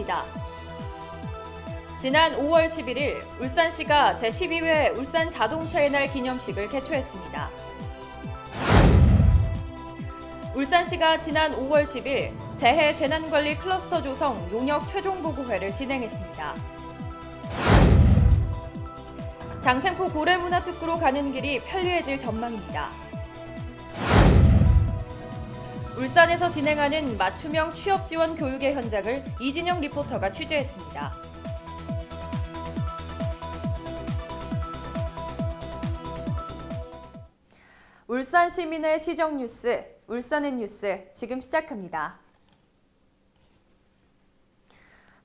시작합니다. 지난 5월 11일 울산시가 제12회 울산 자동차의 날 기념식을 개최했습니다. 울산시가 지난 5월 10일 재해 재난관리 클러스터 조성 용역 최종 보고회를 진행했습니다. 장생포 고래문화특구로 가는 길이 편리해질 전망입니다. 울산에서 진행하는 맞춤형 취업 지원 교육의 현장을 이진영 리포터가 취재했습니다. 울산 시민의 시정 뉴스, 울산의 뉴스 지금 시작합니다.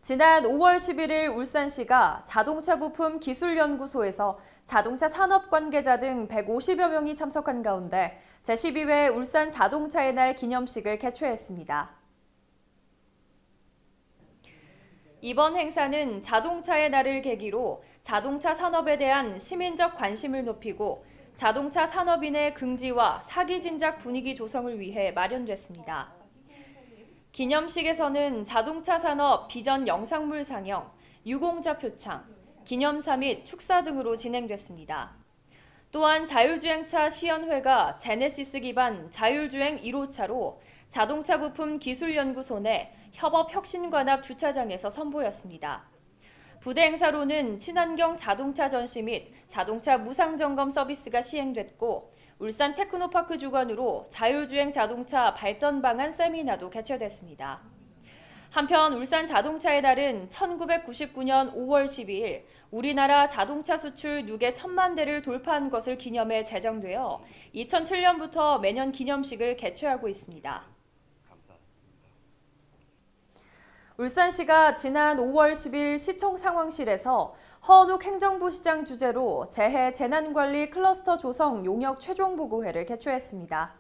지난 5월 11일 울산시가 자동차 부품 기술연구소에서 자동차 산업 관계자 등 150여 명이 참석한 가운데 제12회 울산 자동차의 날 기념식을 개최했습니다. 이번 행사는 자동차의 날을 계기로 자동차 산업에 대한 시민적 관심을 높이고 자동차 산업인의 긍지와 사기 진작 분위기 조성을 위해 마련됐습니다. 기념식에서는 자동차 산업 비전 영상물 상영, 유공자 표창, 기념사 및 축사 등으로 진행됐습니다. 또한 자율주행차 시연회가 제네시스 기반 자율주행 1호차로 자동차 부품 기술연구소 내 협업혁신관앞 주차장에서 선보였습니다. 부대 행사로는 친환경 자동차 전시 및 자동차 무상점검 서비스가 시행됐고 울산 테크노파크 주관으로 자율주행 자동차 발전 방안 세미나도 개최됐습니다. 한편 울산 자동차의 날은 1999년 5월 12일 우리나라 자동차 수출 누계 1000만 대를 돌파한 것을 기념해 제정되어 2007년부터 매년 기념식을 개최하고 있습니다. 울산시가 지난 5월 10일 시청 상황실에서 허은욱 행정부 시장 주재로 재해 재난관리 클러스터 조성 용역 최종 보고회를 개최했습니다.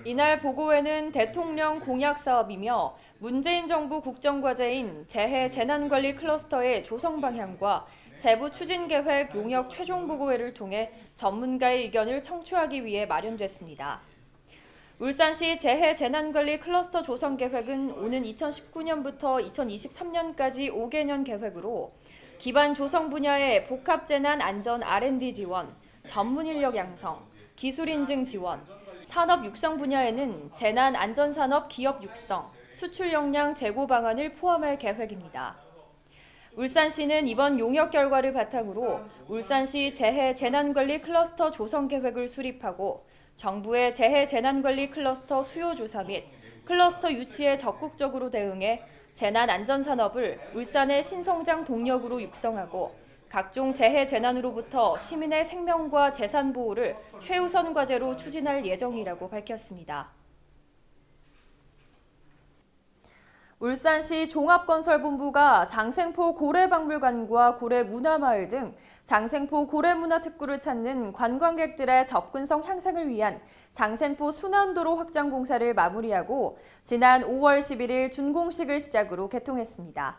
이날 보고회는 대통령 공약 사업이며 문재인 정부 국정과제인 재해 재난관리 클러스터의 조성 방향과 세부 추진 계획 용역 최종 보고회를 통해 전문가의 의견을 청취하기 위해 마련됐습니다. 울산시 재해 재난관리 클러스터 조성 계획은 오는 2019년부터 2023년까지 5개년 계획으로 기반 조성 분야의 복합재난 안전 R&D 지원, 전문 인력 양성, 기술 인증 지원, 산업 육성 분야에는 재난 안전산업 기업 육성, 수출 역량 제고 방안을 포함할 계획입니다. 울산시는 이번 용역 결과를 바탕으로 울산시 재해 재난관리 클러스터 조성 계획을 수립하고 정부의 재해 재난관리 클러스터 수요조사 및 클러스터 유치에 적극적으로 대응해 재난 안전산업을 울산의 신성장 동력으로 육성하고 각종 재해 재난으로부터 시민의 생명과 재산 보호를 최우선 과제로 추진할 예정이라고 밝혔습니다. 울산시 종합건설본부가 장생포 고래박물관과 고래문화마을 등 장생포 고래문화특구를 찾는 관광객들의 접근성 향상을 위한 장생포 순환도로 확장 공사를 마무리하고 지난 5월 11일 준공식을 시작으로 개통했습니다.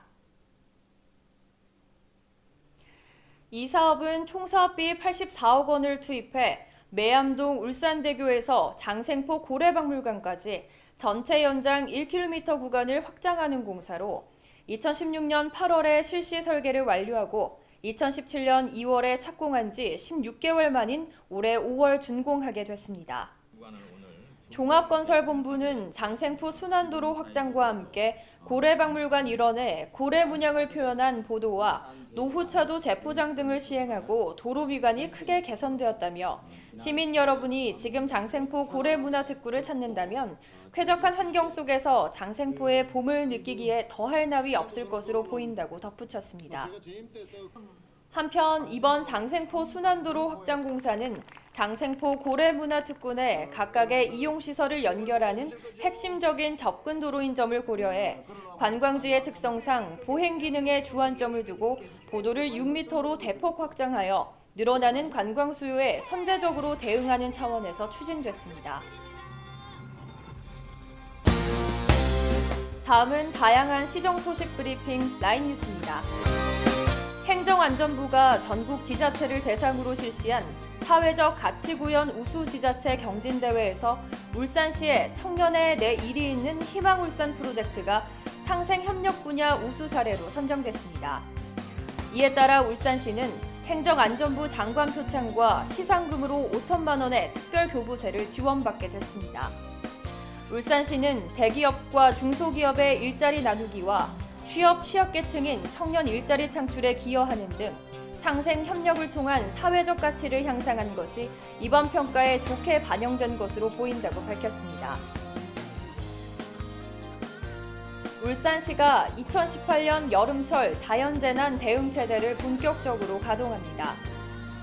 이 사업은 총 사업비 84억 원을 투입해 매암동 울산대교에서 장생포 고래박물관까지 전체 연장 1km 구간을 확장하는 공사로 2016년 8월에 실시 설계를 완료하고 2017년 2월에 착공한 지 16개월 만인 올해 5월 준공하게 됐습니다. 종합건설본부는 장생포 순환도로 확장과 함께 고래박물관 일원에 고래 문양을 표현한 보도와 노후차도 재포장 등을 시행하고 도로 미관이 크게 개선되었다며 시민 여러분이 지금 장생포 고래문화특구를 찾는다면 쾌적한 환경 속에서 장생포의 봄을 느끼기에 더할 나위 없을 것으로 보인다고 덧붙였습니다. 한편 이번 장생포 순환도로 확장 공사는 장생포 고래문화특구 내 각각의 이용시설을 연결하는 핵심적인 접근도로인 점을 고려해 관광지의 특성상 보행 기능에 주안점을 두고 보도를 6m로 대폭 확장하여 늘어나는 관광 수요에 선제적으로 대응하는 차원에서 추진됐습니다. 다음은 다양한 시정 소식 브리핑 라인 뉴스입니다. 행정안전부가 전국 지자체를 대상으로 실시한 사회적 가치구현 우수지자체 경진대회에서 울산시의 청년의 내 일이 있는 희망울산 프로젝트가 상생협력 분야 우수 사례로 선정됐습니다. 이에 따라 울산시는 행정안전부 장관 표창과 시상금으로 5천만 원의 특별교부세를 지원받게 됐습니다. 울산시는 대기업과 중소기업의 일자리 나누기와 취약계층인 청년 일자리 창출에 기여하는 등 상생협력을 통한 사회적 가치를 향상한 것이 이번 평가에 좋게 반영된 것으로 보인다고 밝혔습니다. 울산시가 2018년 여름철 자연재난 대응체제를 본격적으로 가동합니다.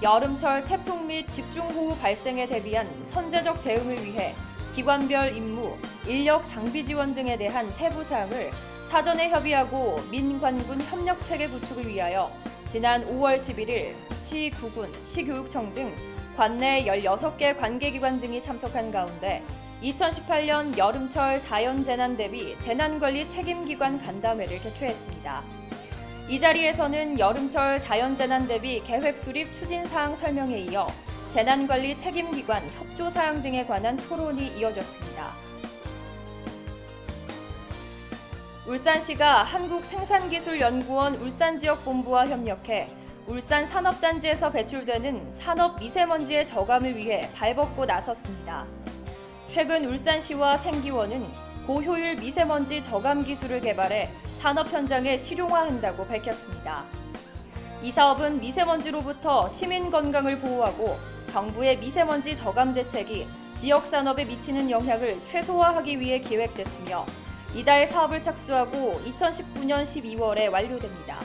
여름철 태풍 및 집중호우 발생에 대비한 선제적 대응을 위해 기관별 임무, 인력 장비 지원 등에 대한 세부 사항을 사전에 협의하고 민관군 협력체계 구축을 위하여 지난 5월 11일 시, 구군, 시교육청 등 관내 16개 관계기관 등이 참석한 가운데 2018년 여름철 자연재난 대비 재난관리 책임기관 간담회를 개최했습니다. 이 자리에서는 여름철 자연재난 대비 계획 수립 추진사항 설명에 이어 재난관리 책임기관 협조사항 등에 관한 토론이 이어졌습니다. 울산시가 한국생산기술연구원 울산지역본부와 협력해 울산 산업단지에서 배출되는 산업미세먼지의 저감을 위해 발벗고 나섰습니다. 최근 울산시와 생기원은 고효율 미세먼지 저감 기술을 개발해 산업 현장에 실용화한다고 밝혔습니다. 이 사업은 미세먼지로부터 시민 건강을 보호하고 정부의 미세먼지 저감 대책이 지역 산업에 미치는 영향을 최소화하기 위해 기획됐으며 이달 사업을 착수하고 2019년 12월에 완료됩니다.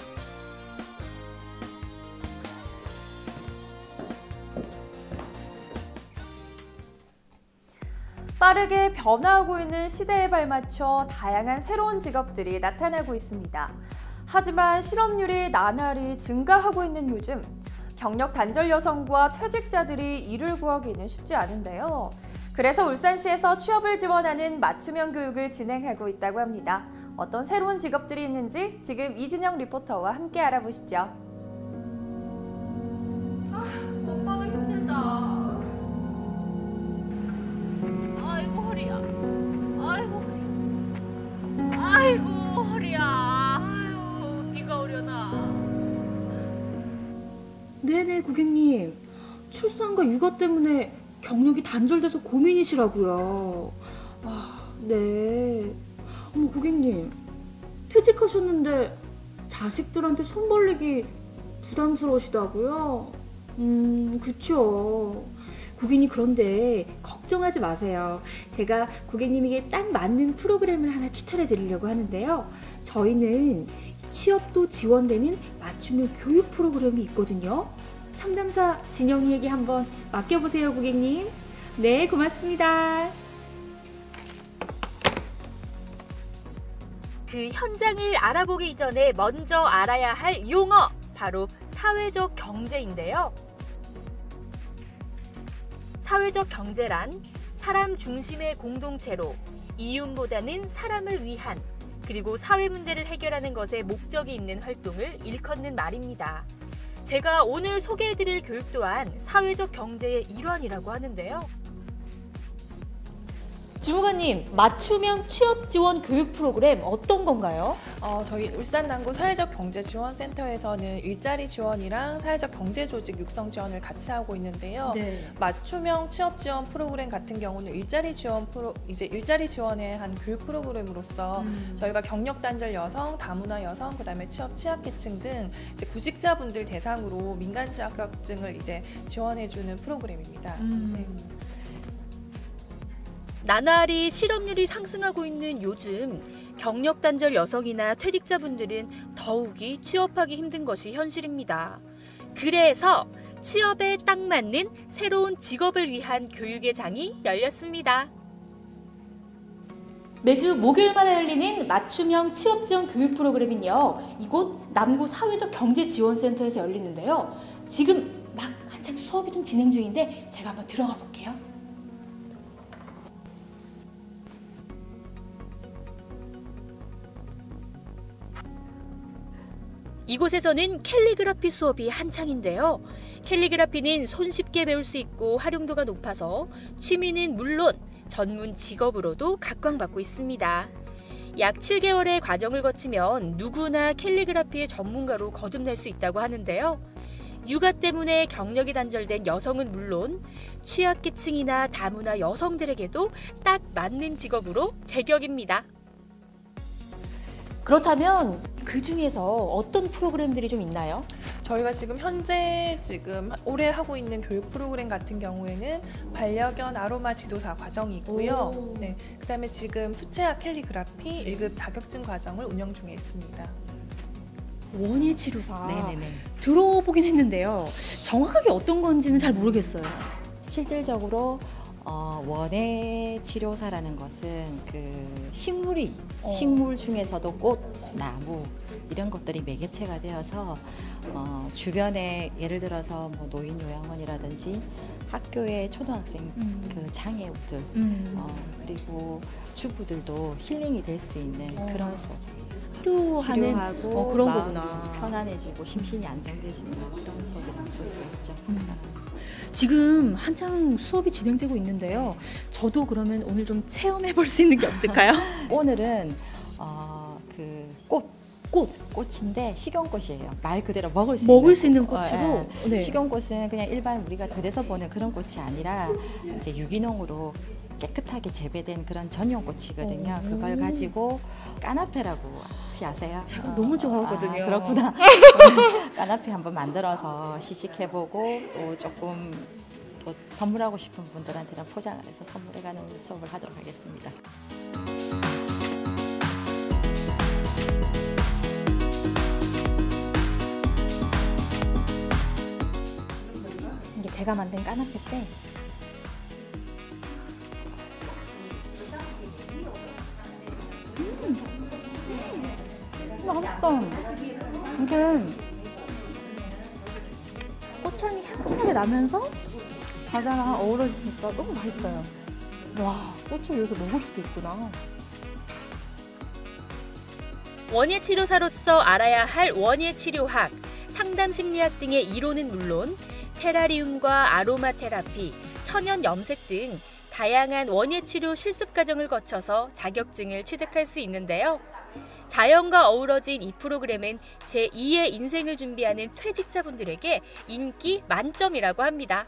빠르게 변화하고 있는 시대에 발맞춰 다양한 새로운 직업들이 나타나고 있습니다. 하지만 실업률이 나날이 증가하고 있는 요즘, 경력 단절 여성과 퇴직자들이 일을 구하기는 쉽지 않은데요. 그래서 울산시에서 취업을 지원하는 맞춤형 교육을 진행하고 있다고 합니다. 어떤 새로운 직업들이 있는지 지금 이진영 리포터와 함께 알아보시죠. 엄마도 힘들다. 아이고 허리야. 아이고 허리. 아이고 허리야. 아유 비가 오려나. 네네 고객님. 출산과 육아 때문에 경력이 단절돼서 고민이시라고요. 네. 어머 고객님. 퇴직하셨는데 자식들한테 손 벌리기 부담스러우시다고요? 그쵸. 고객님 그런데 걱정하지 마세요. 제가 고객님에게 딱 맞는 프로그램을 하나 추천해 드리려고 하는데요. 저희는 취업도 지원되는 맞춤형 교육 프로그램이 있거든요. 상담사 진영이에게 한번 맡겨보세요, 고객님. 네, 고맙습니다. 그 현장을 알아보기 이전에 먼저 알아야 할 용어, 바로 사회적 경제인데요. 사회적 경제란 사람 중심의 공동체로 이윤보다는 사람을 위한, 그리고 사회 문제를 해결하는 것에 목적이 있는 활동을 일컫는 말입니다. 제가 오늘 소개해드릴 교육 또한 사회적 경제의 일환이라고 하는데요. 주무관님, 맞춤형 취업 지원 교육 프로그램 어떤 건가요? 저희 울산남구 사회적경제지원센터에서는 일자리 지원이랑 사회적 경제조직 육성 지원을 같이 하고 있는데요. 네. 맞춤형 취업 지원 프로그램 같은 경우는 일자리 지원의 한 교육 프로그램으로서 저희가 경력 단절 여성, 다문화 여성, 그다음에 취업 취약계층 등 이제 구직자분들 대상으로 민간 자격증을 이제 지원해주는 프로그램입니다. 네. 나날이 실업률이 상승하고 있는 요즘, 경력 단절 여성이나 퇴직자분들은 더욱이 취업하기 힘든 것이 현실입니다. 그래서 취업에 딱 맞는 새로운 직업을 위한 교육의 장이 열렸습니다. 매주 목요일마다 열리는 맞춤형 취업 지원 교육 프로그램은요. 이곳 남구 사회적 경제지원센터에서 열리는데요. 지금 막 한창 수업이 좀 진행 중인데 제가 한번 들어가 볼게요. 이곳에서는 캘리그라피 수업이 한창인데요. 캘리그라피는 손쉽게 배울 수 있고 활용도가 높아서 취미는 물론 전문 직업으로도 각광받고 있습니다. 약 7개월의 과정을 거치면 누구나 캘리그라피의 전문가로 거듭날 수 있다고 하는데요. 육아 때문에 경력이 단절된 여성은 물론 취약계층이나 다문화 여성들에게도 딱 맞는 직업으로 제격입니다. 그렇다면 그 중에서 어떤 프로그램들이 좀 있나요? 저희가 현재 올해 하고 있는 교육 프로그램 같은 경우에는 반려견 아로마 지도사 과정이 있고요. 오. 네, 그다음에 지금 수채화 캘리그라피 1급 자격증 과정을 운영 중에 있습니다. 원예 치료사 네네네. 들어보긴 했는데요. 정확하게 어떤 건지는 잘 모르겠어요. 실질적으로 원예 치료사라는 것은 그 식물 중에서도 꽃, 나무 이런 것들이 매개체가 되어서 주변에 예를 들어서 뭐 노인 요양원이라든지 학교의 초등학생 그 장애우들 그리고 주부들도 힐링이 될 수 있는 그런 수업. 치료하는 치료하고 그런 마음이 거구나. 편안해지고 심신이 안정되지는 그런 수업이라고 볼 수가 있죠. 지금 한창 수업이 진행되고 있는데요. 저도 그러면 오늘 좀 체험해 볼 수 있는 게 없을까요? 오늘은 그 꽃인데 식용꽃이에요. 말 그대로 먹을 수 있는 꽃. 꽃으로. 예. 네. 식용꽃은 그냥 일반 우리가 들에서 보는 그런 꽃이 아니라 이제 유기농으로 깨끗하게 재배된 그런 전용 꽃이거든요. 그걸 가지고 까나페라고 혹시 아세요? 제가 너무 좋아하거든요. 그렇구나. 까나페 한번 만들어서 시식해보고 또 조금 또 선물하고 싶은 분들한테는 포장을 해서 선물해가는 수업을 하도록 하겠습니다. 이게 제가 만든 까나페인데 맛있다. 이게 꽃향이 향긋하게 나면서 과자랑 어우러지니까 너무 맛있어요. 와, 꽃을 이렇게 먹을 수도 있구나. 원예 치료사로서 알아야 할 원예 치료학, 상담 심리학 등의 이론은 물론 테라리움과 아로마 테라피, 천연 염색 등 다양한 원예 치료 실습 과정을 거쳐서 자격증을 취득할 수 있는데요. 자연과 어우러진 이 프로그램은 제2의 인생을 준비하는 퇴직자분들에게 인기 만점이라고 합니다.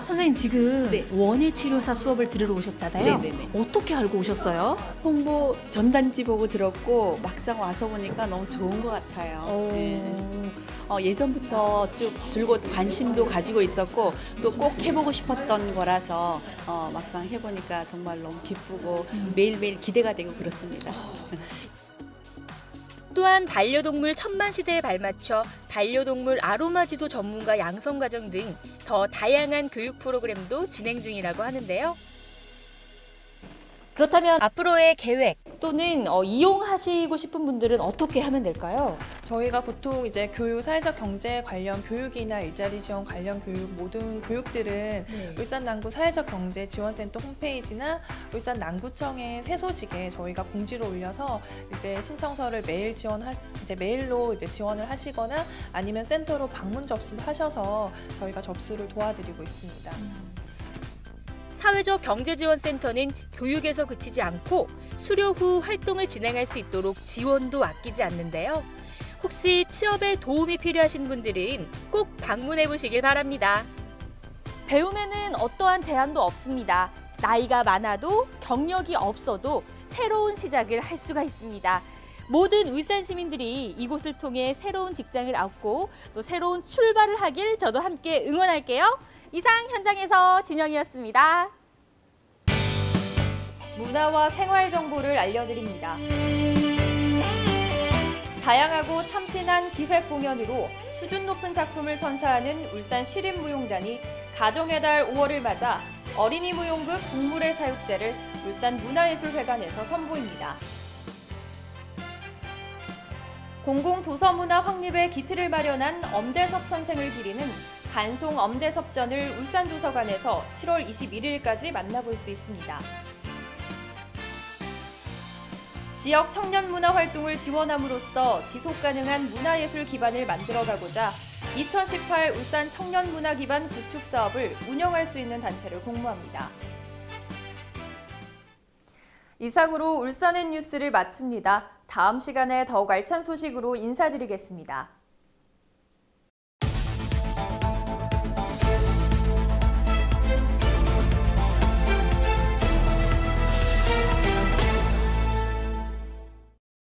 선생님 지금 네. 원예 치료사 수업을 들으러 오셨잖아요. 네네네. 어떻게 알고 오셨어요? 홍보 전단지 보고 들었고 막상 와서 보니까 너무 좋은 것 같아요. 네. 예전부터 쭉 줄곧 관심도 가지고 있었고 또 꼭 해보고 싶었던 거라서 막상 해보니까 정말 너무 기쁘고 매일매일 기대가 되고 그렇습니다. 또한 반려동물 천만 시대에 발맞춰 반려동물 아로마 지도 전문가 양성 과정 등 더 다양한 교육 프로그램도 진행 중이라고 하는데요. 그렇다면 앞으로의 계획, 또는 이용하시고 싶은 분들은 어떻게 하면 될까요? 저희가 보통 이제 교육, 사회적 경제 관련 교육이나 일자리 지원 관련 교육 모든 교육들은 울산 남구 사회적 경제 지원센터 홈페이지나 울산 남구청의 새소식에 저희가 공지를 올려서 이제 신청서를 메일로 이제 지원을 하시거나 아니면 센터로 방문 접수하셔서 저희가 접수를 도와드리고 있습니다. 사회적 경제지원센터는 교육에서 그치지 않고 수료 후 활동을 진행할 수 있도록 지원도 아끼지 않는데요. 혹시 취업에 도움이 필요하신 분들은 꼭 방문해 보시길 바랍니다. 배움에는 어떠한 제한도 없습니다. 나이가 많아도 경력이 없어도 새로운 시작을 할 수가 있습니다. 모든 울산 시민들이 이곳을 통해 새로운 직장을 얻고 또 새로운 출발을 하길 저도 함께 응원할게요. 이상 현장에서 진영이었습니다. 문화와 생활 정보를 알려드립니다. 다양하고 참신한 기획 공연으로 수준 높은 작품을 선사하는 울산 시립무용단이 가정의 달 5월을 맞아 어린이 무용극 국물의 사육제를 울산 문화예술회관에서 선보입니다. 공공도서문화 확립의 기틀을 마련한 엄대섭 선생을 기리는 간송 엄대섭전을 울산도서관에서 7월 21일까지 만나볼 수 있습니다. 지역 청년 문화 활동을 지원함으로써 지속 가능한 문화예술 기반을 만들어가고자 2018 울산 청년 문화 기반 구축 사업을 운영할 수 있는 단체를 공모합니다. 이상으로 울산의 뉴스를 마칩니다. 다음 시간에 더욱 알찬 소식으로 인사드리겠습니다.